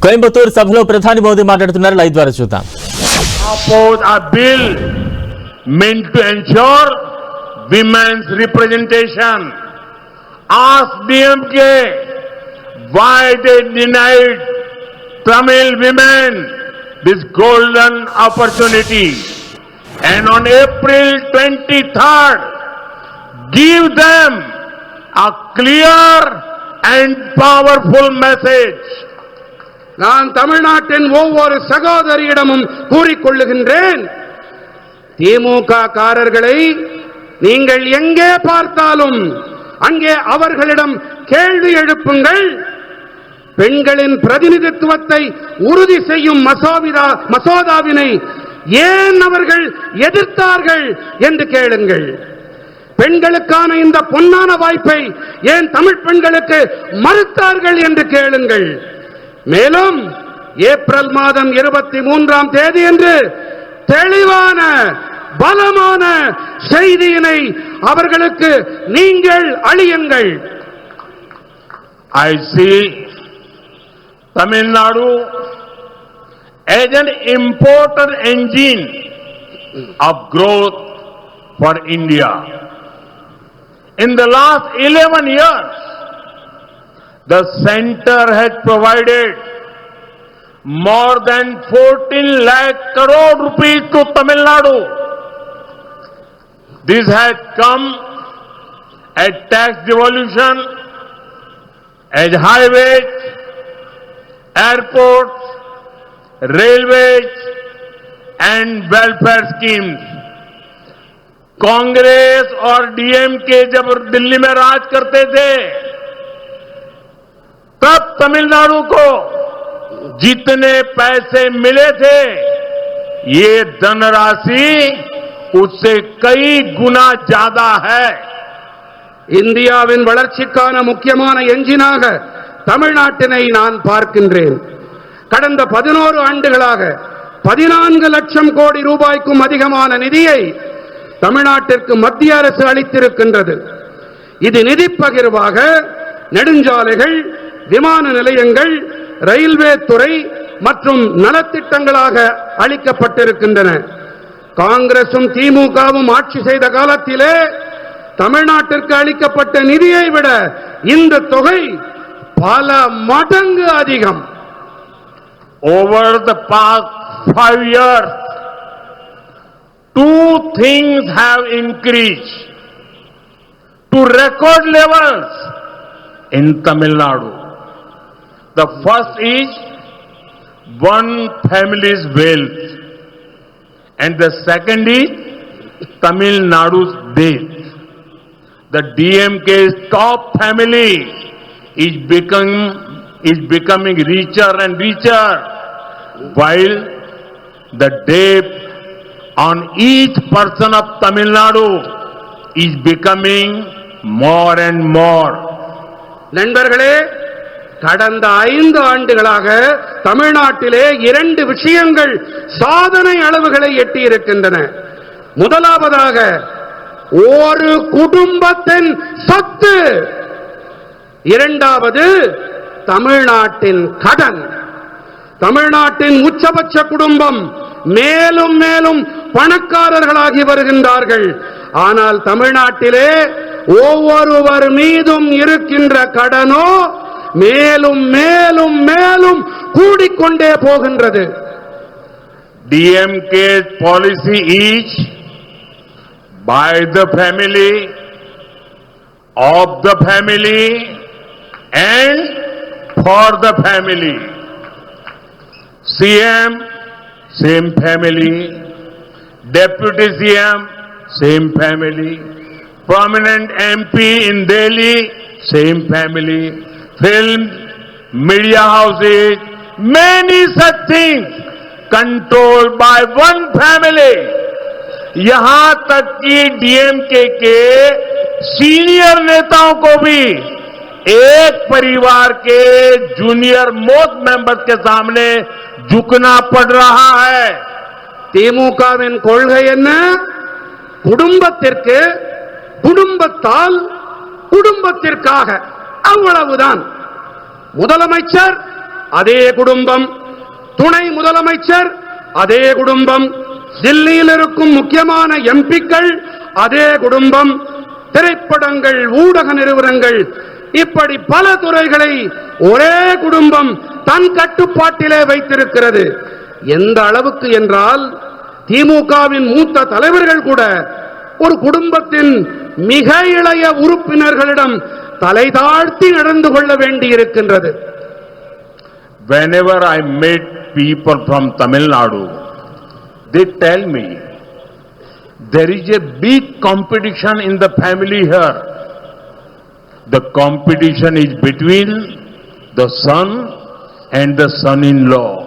కోయంబత్తూరు సభలో ప్రధాని మోదీ మాట్లాడుతున్నారు. లైవ్ ద్వారా చూద్దాం. Oppose a bill meant to ensure women's representation. Ask DMK why they denied Tamil women this golden opportunity. And on April 23rd, give them a clear and powerful message. நான் தமிழ்நாட்டின் ஒவ்வொரு சகோதரியிடமும் கூறிக்கொள்ளுகின்றேன், திமுக காரர்களை நீங்கள் எங்கே பார்த்தாலும் அங்கே அவர்களிடம் கேள்வி எழுப்புங்கள். பெண்களின் பிரதிநிதித்துவத்தை உறுதி செய்யும் மசோதாவினை ஏன் அவர்கள் எதிர்த்தார்கள் என்று கேளுங்கள். பெண்களுக்கான இந்த பொன்னான வாய்ப்பை ஏன் தமிழ் பெண்களுக்கு மறுத்தார்கள் என்று கேளுங்கள். மேலும் ஏப்ரல் மாதம் 23ஆம் தேதி என்று தெளிவான பலமான செய்தியினை அவர்களுக்கு நீங்கள் அளியுங்கள். I see Tamil Nadu as an important engine of growth for India. In the last 11 years, the center has provided more than 14 lakh crore rupees to Tamil Nadu. This has come as tax devolution, as highways, airports, railways and welfare schemes. Congress और DMK जब दिल्ली में राज करते थे, तब तमिलनाडु को जितने पैसे मिले थे, ये धनराशि उससे कई गुना ज्यादा है. இந்தியாவின் வளர்ச்சிக்கான முக்கியமான என்ஜினாக தமிழ்நாட்டினை நான் பார்க்கின்றேன். கடந்த 11 ஆண்டுகளாக 14 லட்சம் கோடி ரூபாய்க்கும் அதிகமான நிதியை தமிழ்நாட்டிற்கு மத்திய அரசு அளித்திருக்கின்றது. இது நிதி பகிர்வாக நெடுஞ்சாலைகள், விமான நிலையங்கள், ரயில்வே துறை மற்றும் நலத்திட்டங்களாக அளிக்கப்பட்டிருக்கின்றன. காங்கிரசும் திமுகவும் ஆட்சி செய்த காலத்திலே தமிழ்நாட்டிற்கு அளிக்கப்பட்ட நிதியை விட இந்த தொகை பல மடங்கு அதிகம். Over the past 5 years, two things have increased to record levels in Tamil Nadu. The first is one family's wealth, and the second is Tamil Nadu's death. The DMK's top family is becoming richer and richer, while the debt on each person of Tamil Nadu is becoming more and more. நண்பர்களே, கடந்த 5 ஆண்டுகளாக தமிழ்நாட்டிலே 2 விஷயங்கள் சாதனை அளவுகளை எட்டியிருக்கின்றன. முதலாவதாக ஒரு குடும்பத்தின் சொத்து, இரண்டாவது தமிழ்நாட்டின் கடன். தமிழ்நாட்டின் உச்சபட்ச குடும்பம் மேலும் மேலும் பணக்காரர்களாகி வருகின்றார்கள். ஆனால் தமிழ்நாட்டிலே ஒவ்வொருவர் மீதும் இருக்கின்ற கடனோ மேலும் மேலும் மேலும் கூடிக்கொண்டே போகின்றது. DMK's policy is by the family, of the family and for the family. CM, same family. Deputy CM, same family. Prominent MP in Delhi, same family. Films, media houses, many such things controlled by one family. यहां तक कि DMK के senior नेताओं को भी एक परिवार के जूनियर मोस्ट मेंबर्स के सामने झुकना पड़ रहा है. திமுகவின் கொள்கை என்ன? குடும்பத்திற்கு, குடும்பத்தால், குடும்பத்திற்காக, அவ்வளவுதான். முதலமைச்சர் அதே குடும்பம், துணை முதலமைச்சர் அதே குடும்பம், டெல்லியில் இருக்கும் முக்கியமான எம்பிக்கள் அதே குடும்பம், திரைப்படங்கள், ஊடக நிறுவனங்கள், இப்படி பல துறைகளை ஒரே குடும்பம் தன் கட்டுப்பாட்டிலே வைத்திருக்கிறது. எந்த அளவுக்கு என்றால் திமுகவின் மூத்த தலைவர்கள் கூட ஒரு குடும்பத்தின் மிக இளைய உறுப்பினர்களிடம் தலை தாழ்த்தி நடந்து கொள்ள வேண்டியிருக்கின்றது. Whenever I meet people from Tamil Nadu, they tell me there is a big competition in the family here. The competition is between the son and the son-in-law.